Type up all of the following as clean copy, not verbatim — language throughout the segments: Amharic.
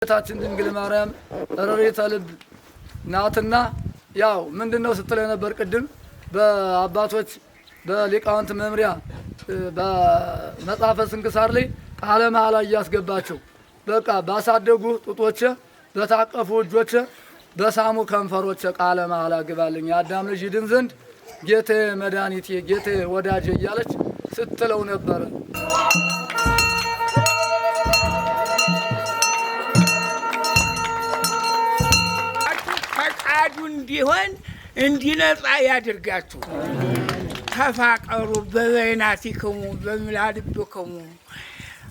ታችን ድንግል ማርያም ረሪተ ልብ ናትና ያው ምንድነው ስትለው ነበር ቅድም በአባቶች በሊቃውንት መምሪያ በመጽሐፈ ስንክሳር ላይ ቃለ መሐላ እያስገባቸው በቃ ባሳደጉ ጡቶች በታቀፉ እጆች በሳሙ ከንፈሮች ቃለ መሐላ ግባልኝ አዳም ልጅ ይድን ዘንድ ጌቴ መድኃኒቴ ጌቴ ወዳጄ እያለች ስትለው ነበር። እንዲሆን እንዲነጻ ያድርጋችሁ። ተፋቀሩ በበይናቲክሙ በምላልብክሙ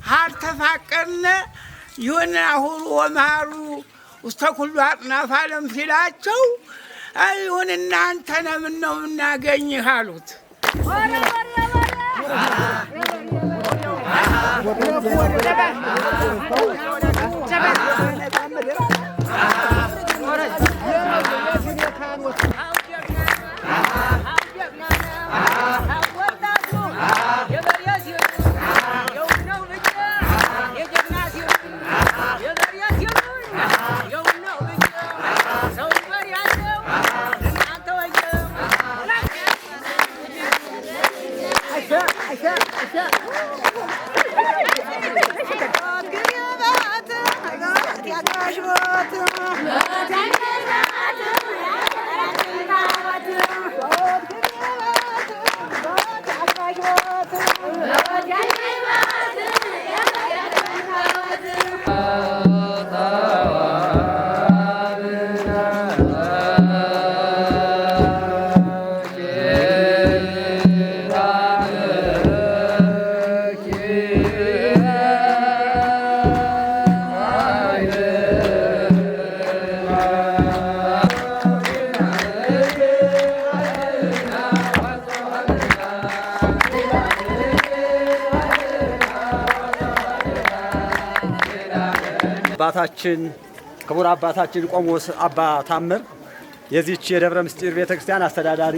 ሀልተፋቀርነ ይሁን አሁሩ ወመሃሩ ውስተ ኩሉ አጽናፈ ዓለም ሲላቸው ይሁን እናንተ ምን ነው እናገኝህ አሉት። አባታችን ክቡር አባታችን ቆሞስ አባ ታምር የዚህች የደብረ ምስጢር ቤተክርስቲያን አስተዳዳሪ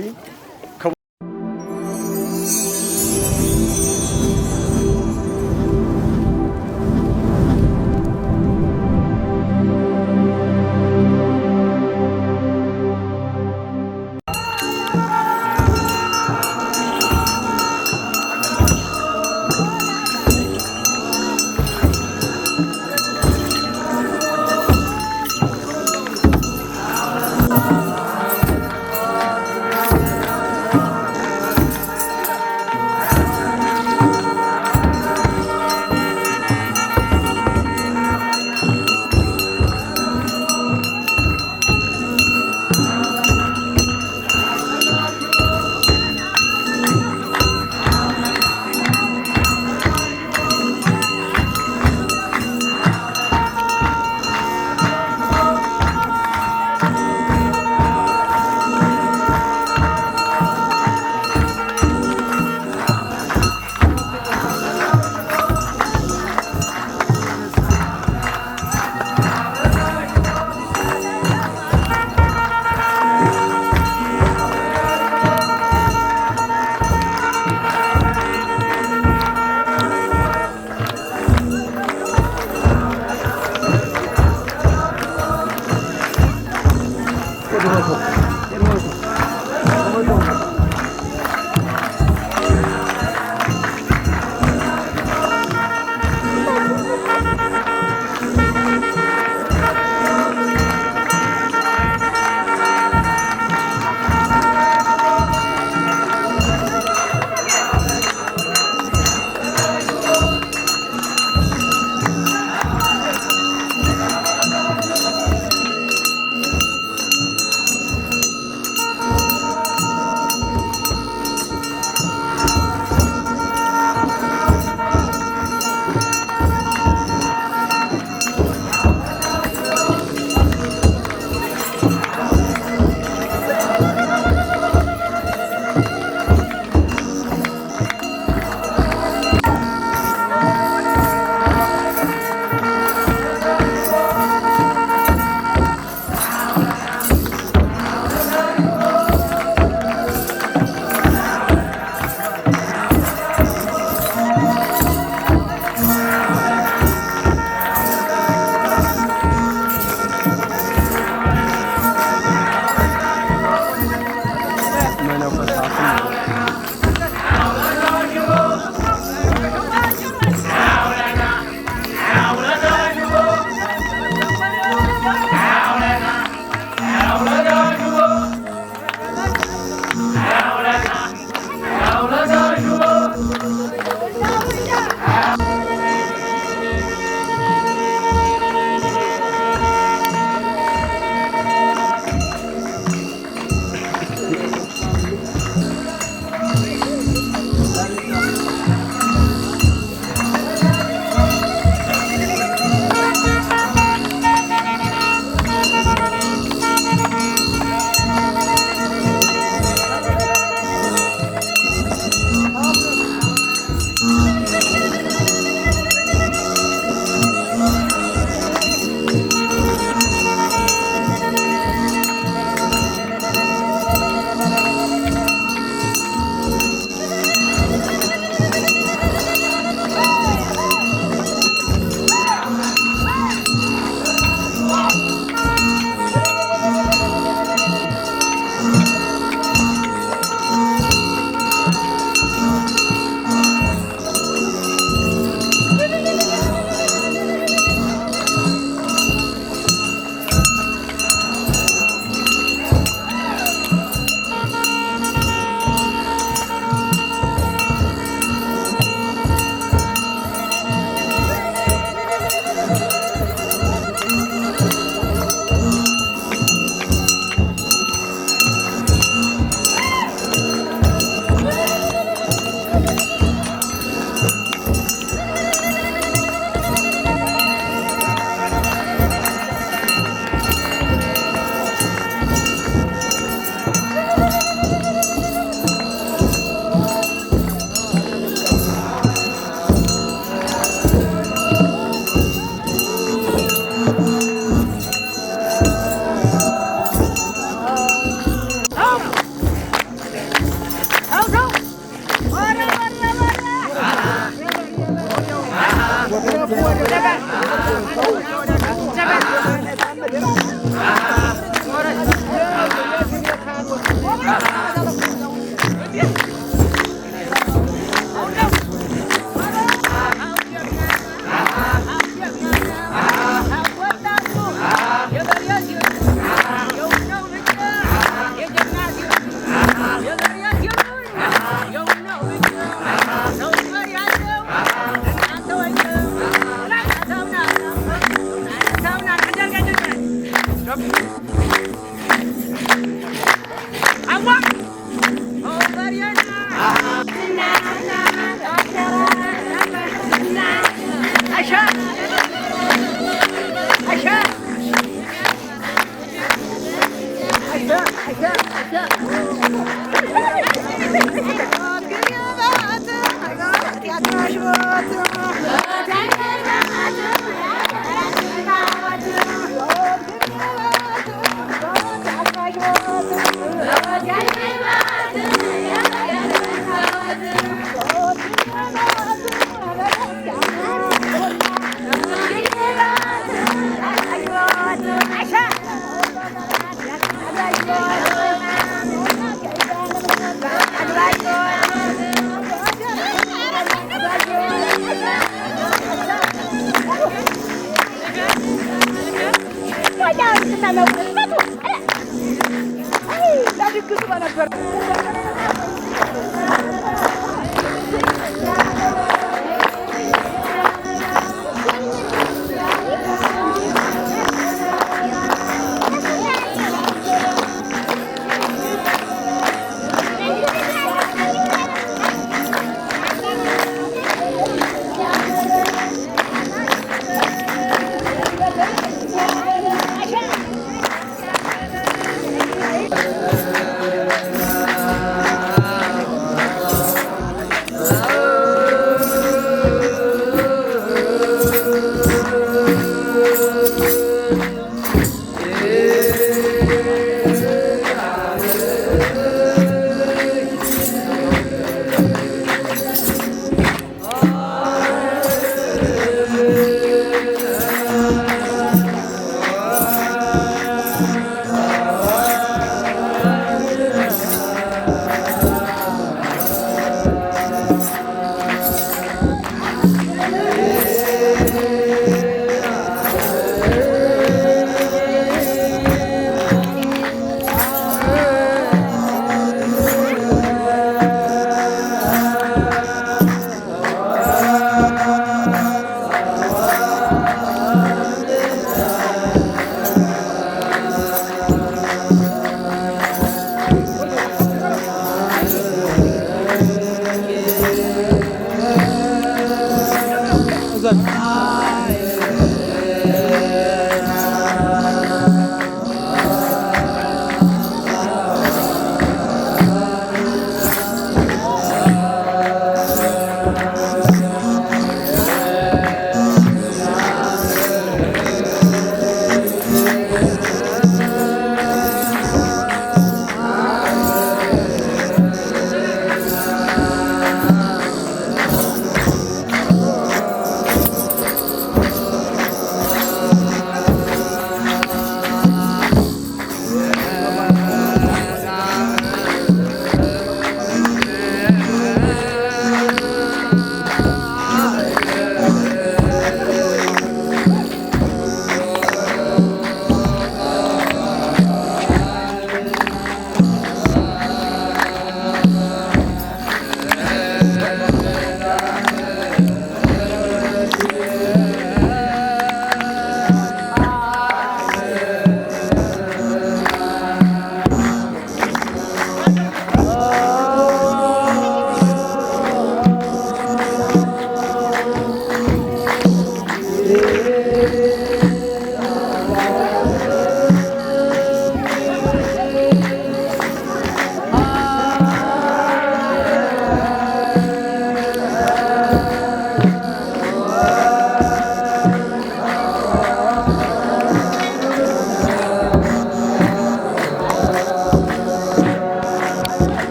ዘን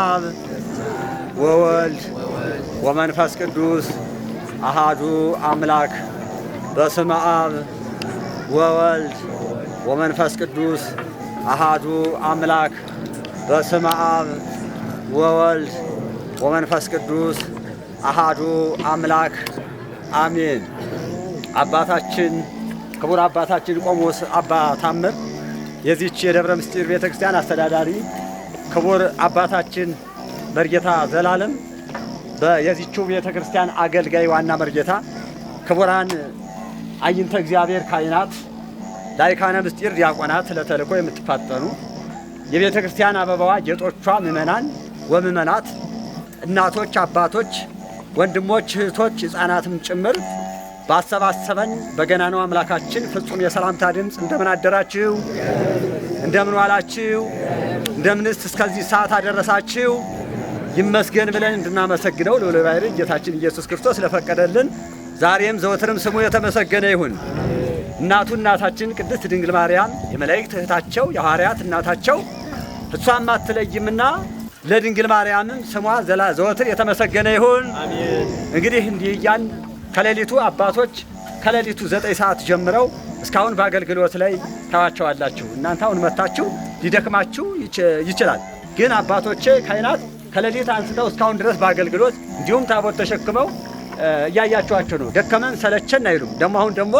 አብ ወወልድ ወመንፈስ ቅዱስ አሃዱ አምላክ። በስመ አብ ወወልድ ወመንፈስ ቅዱስ አሃዱ አምላክ። በስመ አብ ወወልድ ወመንፈስ ቅዱስ አሃዱ አምላክ አሜን። አባታችን ክቡር አባታችን ቆሞስ አባ ታምር የዚች የደብረ ምስጢር ቤተክርስቲያን አስተዳዳሪ፣ ክቡር አባታችን መርጌታ ዘላለም የዚቹ ቤተክርስቲያን አገልጋይ ዋና መርጌታ፣ ክቡራን አይንተ እግዚአብሔር ካህናት፣ ላይካነ ምስጢር ዲያቆናት፣ ለተልእኮ የምትፋጠኑ የቤተክርስቲያን አበባዋ ጌጦቿ ምእመናን ወምእመናት፣ እናቶች፣ አባቶች፣ ወንድሞች፣ እህቶች፣ ሕፃናትም ጭምር ባሰባሰበን በገናናው አምላካችን ፍጹም የሰላምታ ድምፅ እንደምን አደራችሁ? እንደምን ዋላችሁ? እንደምንስ እስከዚህ ሰዓት አደረሳችሁ? ይመስገን ብለን እንድናመሰግነው ልዑለ ባሕርይ ጌታችን ኢየሱስ ክርስቶስ ስለፈቀደልን ዛሬም ዘወትርም ስሙ የተመሰገነ ይሁን። እናታችን ቅድስት ድንግል ማርያም የመላእክት እህታቸው የሐዋርያት እናታቸው እሷም አትለይምና ለድንግል ማርያምም ስሟ ዘወትር የተመሰገነ ይሁን። እንግዲህ እንዲህ እያን ከሌሊቱ አባቶች ከሌሊቱ 9 ሰዓት ጀምረው እስካሁን በአገልግሎት ላይ ታዋቸዋላችሁ። እናንተ አሁን መታችሁ ሊደክማችሁ ይችላል። ግን አባቶቼ ካህናት ከሌሊት አንስተው እስካሁን ድረስ በአገልግሎት እንዲሁም ታቦት ተሸክመው እያያችኋቸው ነው። ደከመን ሰለቸን አይሉም። አሁን ደግሞ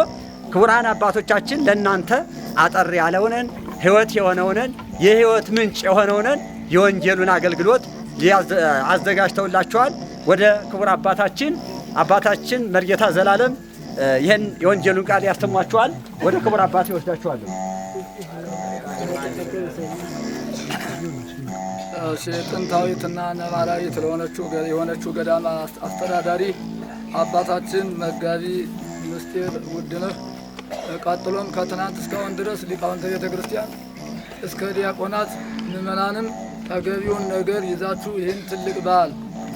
ክቡራን አባቶቻችን ለእናንተ አጠር ያለውንን ሕይወት የሆነውንን የሕይወት ምንጭ የሆነውንን የወንጌሉን አገልግሎት አዘጋጅተውላችኋል። ወደ ክቡር አባታችን መርጌታ ዘላለም ይህን የወንጌሉን ቃል ያስተሟችኋል። ወደ ክቡር አባት ይወስዳችኋለሁ። ጥንታዊትና ነባራዊት የሆነችው ገዳም አስተዳዳሪ አባታችን መጋቢ ምስጢር ውድነህ፣ ቀጥሎም ከትናንት እስካሁን ድረስ ሊቃውንተ ቤተ ክርስቲያን እስከ ዲያቆናት ምእመናንም ተገቢውን ነገር ይዛችሁ ይህን ትልቅ በዓል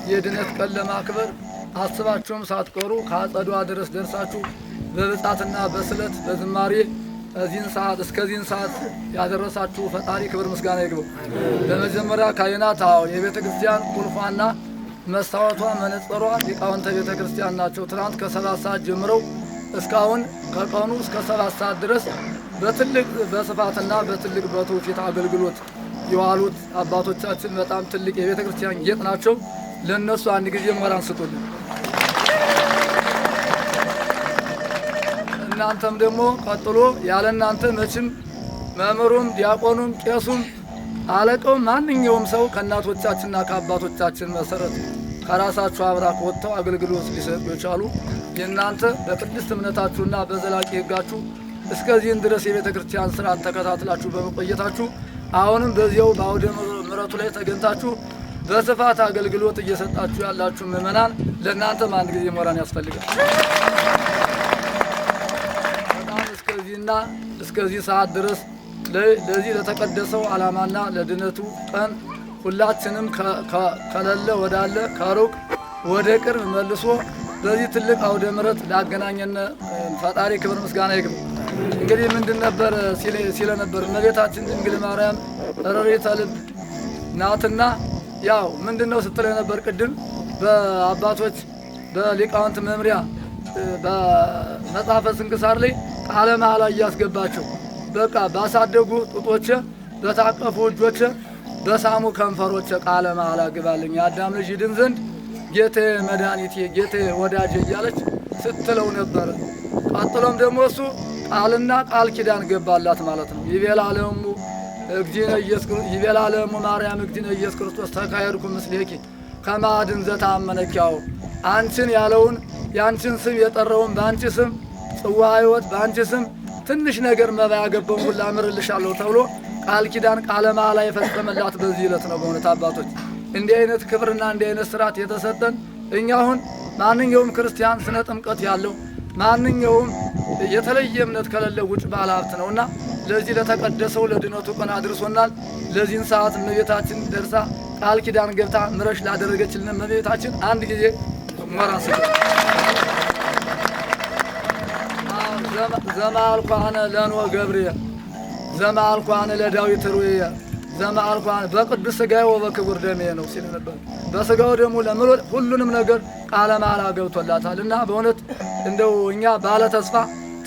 የድነት ቀን ለማክበር አስባችሁም ሳትቀሩ ከአጸዷ ድረስ ደርሳችሁ በብጻትና በስለት በዝማሬ እስከዚህን ሰዓት ያደረሳችሁ ፈጣሪ ክብር ምስጋና ይግባው። በመጀመሪያ ካህናት የቤተ ክርስቲያን ቁልፏና መስታወቷ መነጽሯ ሊቃውንተ ቤተ ክርስቲያን ናቸው። ትናንት ከ7 ሰዓት ጀምረው እስካሁን ከቀኑ እስከ 7 ሰዓት ድረስ በትልቅ በስፋትና በትልቅ በትውፊት አገልግሎት የዋሉት አባቶቻችን በጣም ትልቅ የቤተ ክርስቲያን ጌጥ ናቸው። ለነሱ አንድ ጊዜ ሞራን ስጡልን። እናንተም ደግሞ ቀጥሎ ያለ እናንተ መቼም መምህሩም ዲያቆኑም ቄሱም አለቀው ማንኛውም ሰው ከእናቶቻችንና ከአባቶቻችን መሰረት ከራሳችሁ አብራክ ወጥተው አገልግሎት ሊሰጡ የቻሉ የእናንተ በቅድስት እምነታችሁና በዘላቂ ሕጋችሁ እስከዚህን ድረስ የቤተ ክርስቲያን ስርዓት ተከታትላችሁ በመቆየታችሁ አሁንም በዚያው በአውደ ምሕረቱ ላይ ተገኝታችሁ በስፋት አገልግሎት እየሰጣችሁ ያላችሁ ምእመናን ለእናንተም አንድ ጊዜ ሞራን ያስፈልጋል። በጣም እስከዚህ ሰዓት ድረስ ለዚህ ለተቀደሰው ዓላማና ለድነቱ ቀን ሁላችንም ከሌለ ወዳለ ከሩቅ ወደ ቅርብ መልሶ በዚህ ትልቅ አውደ ምሕረት ላገናኘን ፈጣሪ ክብር ምስጋና ይግባው። እንግዲህ ምንድን ነበር ሲለ ነበር እመቤታችን ድንግል ማርያም ርሪተ ልብ ናትና ያው ምንድነው ስትል ነበር ቅድም በአባቶች በሊቃውንት መምሪያ በመጽሐፈ ስንክሳር ላይ ቃለ መሐላ እያስገባቸው በቃ ባሳደጉ ጡቶቼ በታቀፉ እጆቼ በሳሙ ከንፈሮቼ ቃለ መሐላ ግባልኝ የአዳም ልጅ ይድን ዘንድ ጌቴ መድኃኒቴ ጌቴ ወዳጄ እያለች ስትለው ነበር። ቀጥሎም ደግሞ እሱ ቃልና ቃል ኪዳን ገባላት ማለት ነው። ይቤላለሙ ማርያም እግዚእነ ኢየሱስ ክርስቶስ ተካሄድኩ ምስሌኪ ከማዕድን ዘታመነኪያው አንቺን ያለውን ያንቺን ስም የጠራውን በአንቺ ስም ጽዋ ሕይወት በአንቺ ስም ትንሽ ነገር መባ ያገባውን ሁላ አምርልሻለሁ ተብሎ ቃል ኪዳን ቃለ መሐላ የፈጸመላት በዚህ ዕለት ነው። በእውነት አባቶች እንዲህ አይነት ክብርና እንዲህ አይነት ስርዓት የተሰጠን እኛ አሁን ማንኛውም ክርስቲያን ስነ ጥምቀት ያለው ማንኛውም የተለየ እምነት ከሌለ ውጭ ባለ ሀብት ነውና ለዚህ ለተቀደሰው ለድነቱ ቀን አድርሶናል። ለዚህን ሰዓት እመቤታችን ደርሳ ቃል ኪዳን ገብታ ምረሽ ላደረገችልን እመቤታችን አንድ ጊዜ ሞራስ ዘማልኳነ ለኖ ገብርየ ዘማልኳነ ለዳዊት ሩየ ዘማልኳነ በቅዱስ ሥጋዬ ወበክቡር ደሜ ነው ሲል ነበር። በሥጋው ደግሞ ለምሎት ሁሉንም ነገር ቃለ መሐላ ገብቶላታልና በእውነት እንደው እኛ ባለ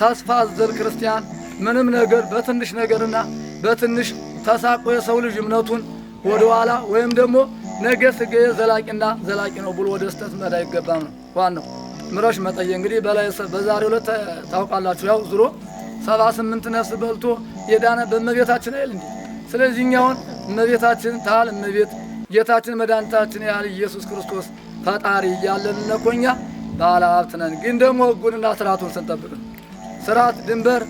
ተስፋ አዘል ክርስቲያን ምንም ነገር በትንሽ ነገርና በትንሽ ተሳቆ የሰው ልጅ እምነቱን ወደ ኋላ ወይም ደግሞ ነገ ሥጋዬ ዘላቂ ነው ብሎ ወደ ስተት መሄድ አይገባም ነው ዋናው። ምረሽ መጠየቅ እንግዲህ በዛሬው ዕለት ታውቃላችሁ። ያው ዙሮ 78 ነፍስ በልቶ የዳነ በእመቤታችን አይደል እንዴ? ስለዚህ እኛውን እመቤታችን ታል እመቤት ጌታችን መድኃኒታችን ያህል ኢየሱስ ክርስቶስ ፈጣሪ እያለን እኮኛ ባለ ሀብት ነን። ግን ደግሞ ሕጉንና ስርዓቱን ስንጠብቅ ስርዓት ድንበር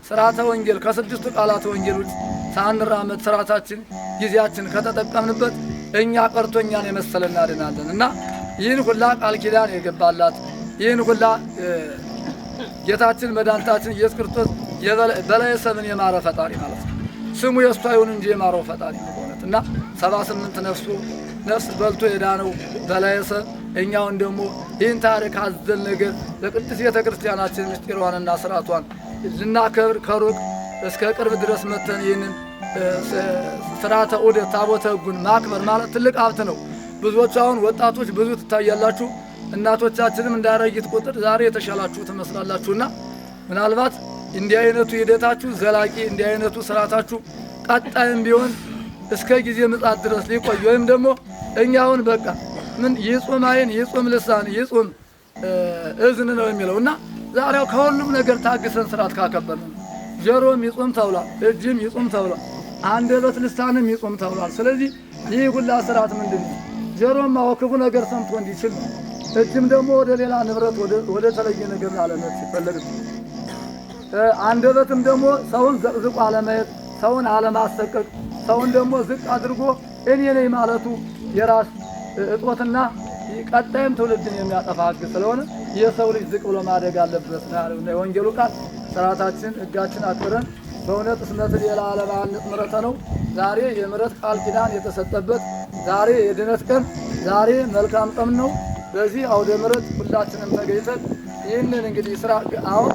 ስርዓተ ወንጌል ከስድስቱ ቃላተ ወንጌል ውጭ ሳንራመድ ስርዓታችን ጊዜያችን ከተጠቀምንበት እኛ ቀርቶኛን የመሰለ እናድናለን። እና ይህን ሁላ ቃል ኪዳን የገባላት ይህን ሁላ ጌታችን መድኃኒታችን ኢየሱስ ክርስቶስ በላይ ሰብን የማረ ፈጣሪ ማለት ነው። ስሙ የእሱ አይሁን እንጂ የማረው ፈጣሪ ነው በእውነት። እና 78 ነፍስ በልቶ የዳነው በላይ ሰብ እኛውን ደግሞ ይህን ታሪክ አዘል ነገር ለቅድስት ቤተ ክርስቲያናችን ምስጢሯንና ስርዓቷን ልናከብር ከሩቅ እስከ ቅርብ ድረስ መተን ይህንን ስርዓተ ዑደት ታቦተ ሕጉን ማክበር ማለት ትልቅ ሀብት ነው። ብዙዎች አሁን ወጣቶች ብዙ ትታያላችሁ። እናቶቻችንም እንዳረጊት ቁጥር ዛሬ የተሻላችሁ ትመስላላችሁና ምናልባት እንዲህ አይነቱ ሂደታችሁ ዘላቂ እንዲህ አይነቱ ስርዓታችሁ ቀጣይም ቢሆን እስከ ጊዜ ምጽአት ድረስ ሊቆይ ወይም ደግሞ እኛውን በቃ ምን ይጹም አይን ይጹም ልሳን ይጹም እዝን ነው የሚለውና ዛሬው ከሁሉም ነገር ታግሰን ስርዓት ካከበርን ጆሮም ይጹም ተብሏል፣ እጅም ይጹም ተብሏል፣ አንደበት ልሳንም ይጹም ተብሏል። ስለዚህ ይህ ሁላ ስርዓት ምንድነው? ጆሮም ክፉ ነገር ሰምቶ እንዲችል ነው። እጅም ደግሞ ወደ ሌላ ንብረት ወደ ተለየ ነገር አለመሄድ ሲፈለግ፣ አንደበትም ደግሞ ሰውን ዘቅዝቆ አለማየት፣ ሰውን አለማሰቀቅ፣ ሰውን ደግሞ ዝቅ አድርጎ እኔ ነኝ ማለቱ የራስ እጦትና ቀጣይም ትውልድን የሚያጠፋ ሕግ ስለሆነ የሰው ልጅ ዝቅ ብሎ ማደግ አለበት ነው የወንጌሉ ቃል። ስርዓታችን ሕጋችን አክብረን በእውነት እስመት ሌላ ዓለማነት ምረተ ነው። ዛሬ የምረት ቃል ኪዳን የተሰጠበት ዛሬ የድነት ቀን ዛሬ መልካም ቀን ነው። በዚህ አውደ ምረት ሁላችንም ተገኝተን ይህንን እንግዲህ ስራ አሁን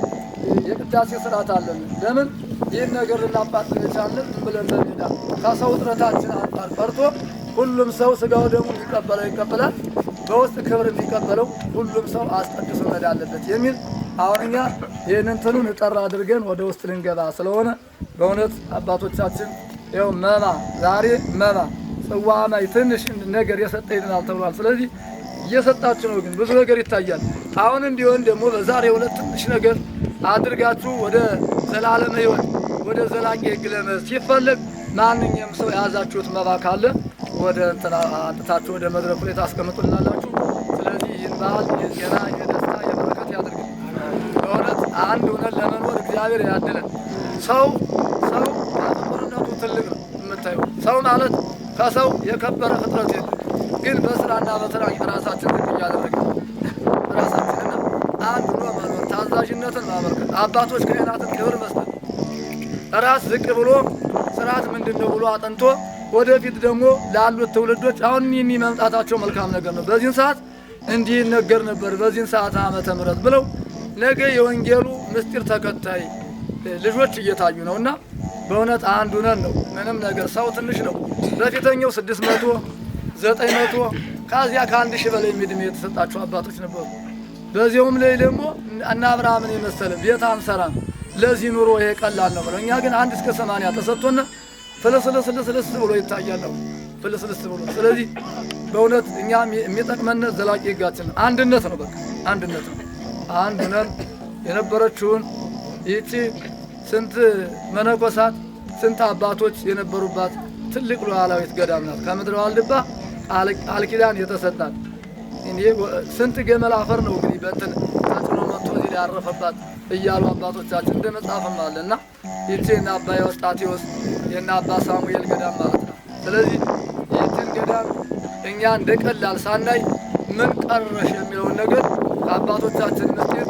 የቅዳሴ ስርዓት አለን። ለምን ይህን ነገር ልናፋጥን የቻለን ብለን በሜዳ ከሰው ጥረታችን አንጻር ቀርቶ ሁሉም ሰው ስጋው ደግሞ እንዲቀበለው ይቀበላል፣ በውስጥ ክብር እንዲቀበለው ሁሉም ሰው አስቀድሶ መሄድ አለበት የሚል አሁን እኛ ይህንን ትኑን እጠራ አድርገን ወደ ውስጥ ልንገባ ስለሆነ በእውነት አባቶቻችን ይኸው መባ ዛሬ መባ ጽዋ ማይ ትንሽ ነገር የሰጠ ይድናል ተብሏል። ስለዚህ እየሰጣችሁ ነው፣ ግን ብዙ ነገር ይታያል። አሁን እንዲሆን ደግሞ በዛሬው ዕለት ትንሽ ነገር አድርጋችሁ ወደ ዘላለም ሕይወት ወደ ዘላቂ ሕግ ለመሄድ ሲፈለግ ማንኛውም ሰው የያዛችሁት መባ ካለ ወደ እንትና አጥታችሁ ወደ መድረኩ ላይ ታስቀምጡልናላችሁ። ስለዚህ ይህን በዓል የጤና የደስታ የበረከት ያድርግልን። በእውነት አንድ ሆነን ለመኖር እግዚአብሔር ያድለን። ሰው በፍጡርነቱ ትልቅ ነው የምታዩ ሰው ማለት ከሰው የከበረ ፍጥረት የለም። ግን በስራና በስራ ራሳችን ዝቅ እያደረግን ራሳችንና አንድ ሆኖ መኖር ታዛዥነትን ማበርከት አባቶች ካህናትን ክብር መስጠት ራስ ዝቅ ብሎ ስርዓት ምንድን ነው ብሎ አጥንቶ ወደፊት ደግሞ ላሉት ትውልዶች አሁን የሚመምጣታቸው መልካም ነገር ነው። በዚህን ሰዓት እንዲህ ነገር ነበር በዚህን ሰዓት ዓመተ ምሕረት ብለው ነገ የወንጌሉ ምስጢር ተከታይ ልጆች እየታዩ ነውና በእውነት አንዱ ነን ነው። ምንም ነገር ሰው ትንሽ ነው። በፊተኛው 600 900 ከዚያ ከ1000 በላይ ዕድሜ የተሰጣቸው አባቶች ነበሩ። በዚያውም ላይ ደግሞ እና አብርሃምን የመሰለ ቤት አንሰራም ለዚህ ኑሮ ይሄ ቀላል ነው ብለው እኛ ግን 1 እስከ 80 ተሰጥቶና ፍልስልስ ብሎ ይታያል ፍልስልስ ብሎ። ስለዚህ በእውነት እኛ የሚጠቅመን ዘላቂ ሕጋችን አንድነት ነው። በቃ አንድነት ነው። አንድ ነን። የነበረችውን ይህቺ ስንት መነኮሳት ስንት አባቶች የነበሩባት ትልቅ ሉዓላዊት ገዳም ናት። ከምድረ ዋልድባ ቃል ኪዳን የተሰጣት ስንት ገመል አፈር ነው እንግዲህ በእንትን ተጽዕኖ መጥቶ እዚህ ያረፈባት እያሉ አባቶቻችን እንደ መጽሐፍም አለና ይህቺ የእነ አባ ኤዎስጣቴዎስ የእነ አባ ሳሙኤል ገዳም ማለት ነው። ስለዚህ ይህችን ገዳም እኛ እንደ ቀላል ሳናይ ምን ቀረሽ የሚለውን ነገር አባቶቻችን ምስጢር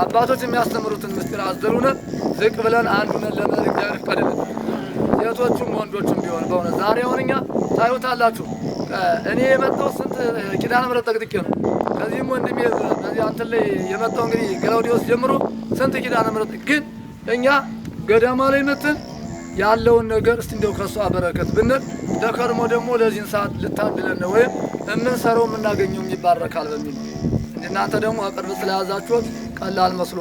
አባቶች የሚያስተምሩትን ምስጢር አዘሉነ ዝቅ ብለን አንድ ሆነን ለመሄድ እግዚአብሔር ይፍቀድልን። ሴቶቹም ወንዶቹም ቢሆን በእውነት ዛሬ አሁን እኛ ታዩታላችሁ። እኔ የመጣው ስንት ኪዳነ ምሕረት ጠቅጥቄ ነው። ከዚህም ወንድሜ በዚህ አንተን ላይ የመጣው እንግዲህ ገላውዲዮስ ጀምሮ ስንት ኪዳነ ምሕረት ግን እኛ ገዳማ ላይ መተን ያለውን ነገር እስቲ እንደው ከሷ በረከት ብንል ተከርሞ ደግሞ ለዚህን ሰዓት ልታድለን ነው ወይም የምንሰራው የምናገኘው ይባረካል በሚል እናንተ ደግሞ አቅርብ ስለያዛችሁት ቀላል መስሎ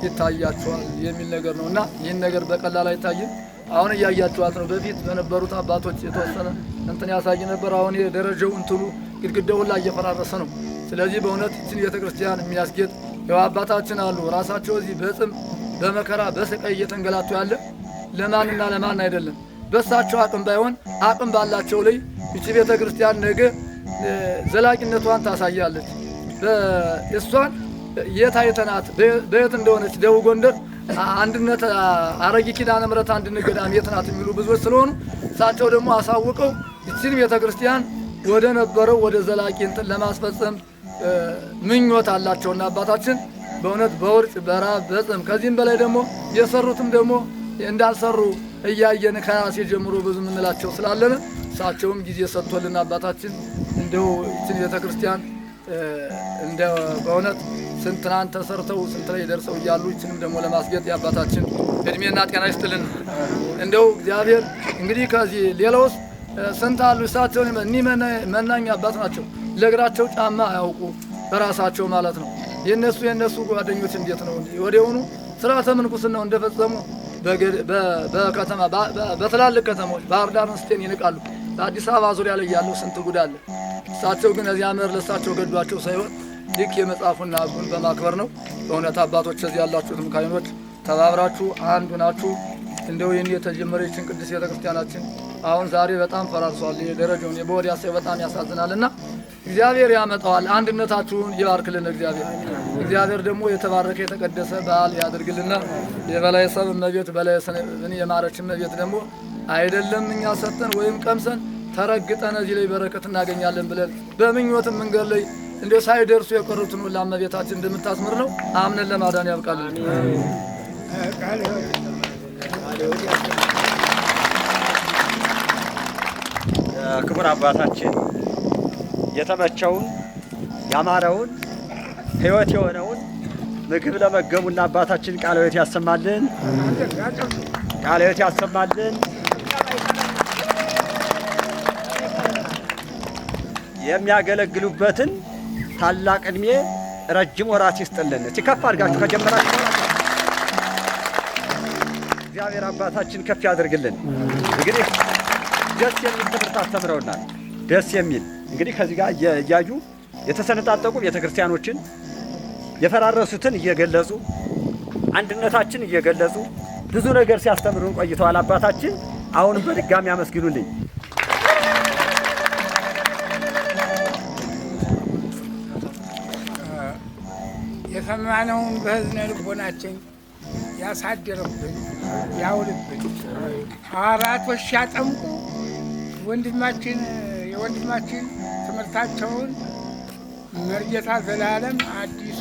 ይታያችኋል የሚል ነገር ነውና ይህን ነገር በቀላል አይታይም። አሁን እያያችኋት ነው። በፊት በነበሩት አባቶች የተወሰነ እንትን ያሳይ ነበር። አሁን የደረጃው እንትኑ ግድግዳው ላይ እየፈራረሰ ነው። ስለዚህ በእውነት እቺን ቤተክርስቲያን የሚያስጌጥ ያው አባታችን አሉ ራሳቸው እዚህ በጽም በመከራ በስቃይ እየተንገላቱ ያለ ለማንና ለማን አይደለም። በሳቸው አቅም ባይሆን አቅም ባላቸው ላይ እቺ ቤተ ክርስቲያን ነገ ዘላቂነቷን ታሳያለች። እሷን የት አይተናት በየት እንደሆነች ደቡብ ጎንደር አንድነት አረጊ ኪዳነ ምሕረት አንድነት ገዳም የት ናት የሚሉ ብዙዎች ስለሆኑ እሳቸው ደግሞ አሳውቀው እቺን ቤተ ክርስቲያን ወደ ነበረው ወደ ዘላቂ እንትን ለማስፈጸም ምኞት አላቸውና አባታችን በእውነት በውርጭ በራብ በጽም ከዚህም በላይ ደግሞ የሰሩትም ደግሞ እንዳልሰሩ እያየን ከራሴ ጀምሮ ብዙ ምንላቸው ስላለን እሳቸውም ጊዜ ሰጥቶልን አባታችን እንደው እቺን ቤተ ክርስቲያን እንደ በእውነት ስንት ትናንት ተሰርተው ስንት ላይ ደርሰው እያሉ እቺንም ደግሞ ለማስጌጥ የአባታችን እድሜና ጤና ይስጥልን። እንደው እግዚአብሔር እንግዲህ ከዚህ ሌላውስ ስንት አሉ። እሳቸው እኒህ መናኛ አባት ናቸው። ለእግራቸው ጫማ አያውቁ በራሳቸው ማለት ነው። የነሱ ጓደኞች እንዴት ነው እንዴ ወዲያውኑ ስርዓተ ምንኩስናው እንደፈጸሙ በከተማ በትላልቅ ከተሞች ባህር ዳርን ስቴን ይንቃሉ። በአዲስ አበባ ዙሪያ ላይ ያለው ስንት ጉድ አለ። እሳቸው ግን እዚያ መር ለእሳቸው ገዷቸው ሳይሆን ልክ የመጽሐፉና ሕጉን በማክበር ነው። በእውነት አባቶች እዚህ ያላችሁትም ካህኖች ተባብራችሁ አንዱ ናችሁ። እንደው ይህን የተጀመረችን ቅዱስ ቤተክርስቲያናችን አሁን ዛሬ በጣም ፈራርሷል። የደረጃውን በወዲያ ሳይ በጣም ያሳዝናልና እግዚአብሔር ያመጣዋል። አንድነታችሁን ይባርክልን እግዚአብሔር ደግሞ የተባረከ የተቀደሰ በዓል ያድርግልና የበላይ ሰብ እመቤት በላይ ሰን የማረች እመቤት ደግሞ አይደለም እኛ ሰጠን ወይም ቀምሰን ተረግጠን እዚህ ላይ በረከት እናገኛለን ብለን በምኞትም መንገድ ላይ እንደ ሳይደርሱ የቀሩትን ሁሉ እመቤታችን እንደምታስምር ነው አምነን ለማዳን ያብቃልን። ክቡር አባታችን የተመቸውን ያማረውን ሕይወት የሆነውን ምግብ ለመገቡና አባታችን ቃለ ሕይወት ያሰማልን፣ ቃለ ሕይወት ያሰማልን። የሚያገለግሉበትን ታላቅ ዕድሜ ረጅም ወራት ይስጥልን። እስቲ ከፍ አድርጋችሁ ከጀመራችሁ እግዚአብሔር አባታችን ከፍ ያድርግልን። እንግዲህ ደስ የሚል ትምህርት አስተምረውናል። ደስ የሚል እንግዲህ ከዚህ ጋር እያዩ የተሰነጣጠቁ ቤተክርስቲያኖችን የፈራረሱትን እየገለጹ አንድነታችን እየገለጹ ብዙ ነገር ሲያስተምሩን ቆይተዋል አባታችን። አሁንም በድጋሚ አመስግኑልኝ። የሰማነውን በሕዝነ ልቦናችን ያሳድርብን ያውልብን። ሐዋርያቶች ሲያጠምቁ የወንድማችን ትምህርታቸውን መርጌታ ዘላለም አዲሱ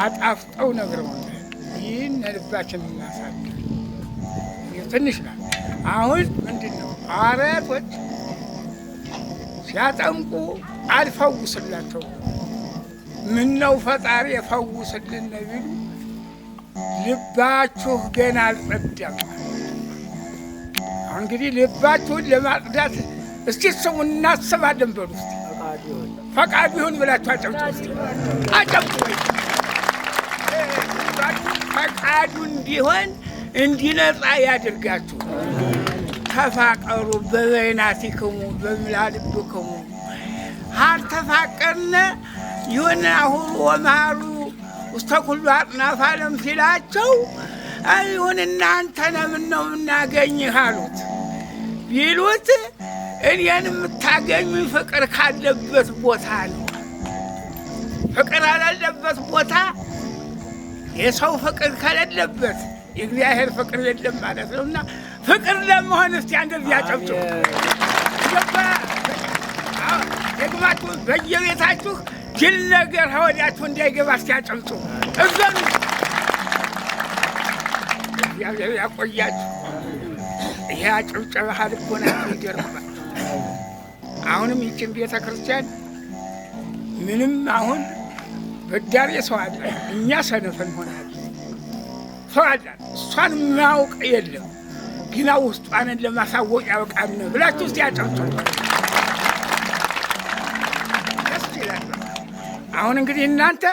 አጣፍጠው ነግረውናል። ይህን ልባችን እናሳድር። ትንሽ ናት። አሁን ምንድን ነው ሐዋርያቶች ሲያጠምቁ አልፈውስላቸው ምነው ፈጣሪ የፈውስልን ቢሉ ልባችሁ ገና አልጸዳም። አሁን እንግዲህ ልባችሁን ለማጽዳት እስቲ ስሙ እናስባለን በሉ። እስቲ ፈቃዱ ይሁን ብላችሁ አጨብጭቡ። ፈቃዱ እንዲሆን እንዲነጻ ያድርጋችሁ። ተፋቀሩ በበይናቲክሙ በምላልብክሙ አልተፋቀርነ ይሁን አሁን ወማሩ ውስተ ኩሉ አጽናፈ ዓለም ሲላቸው ይሁን እናንተን ምን ነው የምናገኝህ አሉት። ቢሉት እኔን የምታገኙኝ ፍቅር ካለበት ቦታ ነው። ፍቅር አላለበት ቦታ የሰው ፍቅር ከሌለበት የእግዚአብሔር ፍቅር የለም ማለት ነውና ፍቅር ለመሆን እስቲ እንደዚህ ያጨብጭቡ። ደግማችሁ በየቤታችሁ ጅል ነገር ወዲያችሁ እንዳይገባ እስቲ ያጨብጭቡ። እዘኑ። እግዚአብሔር ያቆያችሁ። ይሄ አጨብጨባ ልቦናችሁ ይገርማል። አሁንም ይችን ቤተ ክርስቲያን ምንም አሁን በዳሬ ሰው አለ፣ እኛ ሰነፈን ሆናል። ሰው አለ እሷን ማውቅ የለም ግና ውስጧንን ለማሳወቅ ያውቃል ብላችሁ እስቲ ያጨብጭቡ። ደስ ይላል። አሁን እንግዲህ እናንተ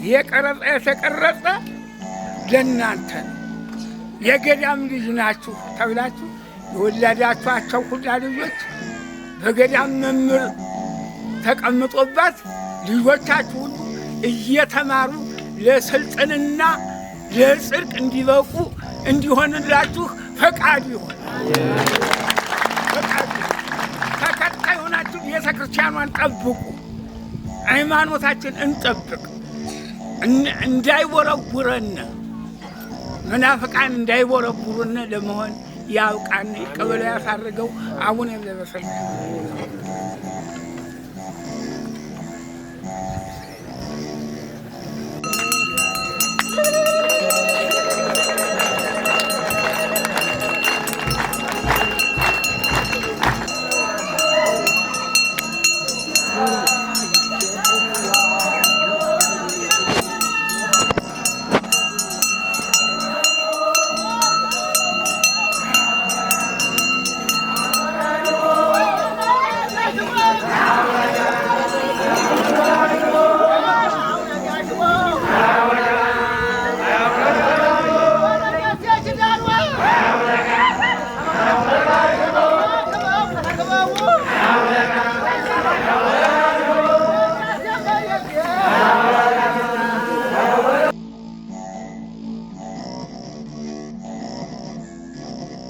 የተቀረጸ ለእናንተ የገዳም ልጅ ናችሁ ተብላችሁ የወለዳችኋቸው ሁላ ልጆች በገዳም መምህር ተቀምጦባት ልጆቻችሁ ሁሉ እየተማሩ ለስልጥንና ለጽድቅ እንዲበቁ እንዲሆንላችሁ ፈቃዱ ይሁን። ተከታይ ሆናችሁ ቤተ ክርስቲያኗን ጠብቁ። ሃይማኖታችን እንጠብቅ። እንዳይወረውረን መናፍቃን እንዳይወረውሩን ለመሆን ያውቃን። ቀበሌ ያሳርገው አቡነ ዘበሰማያት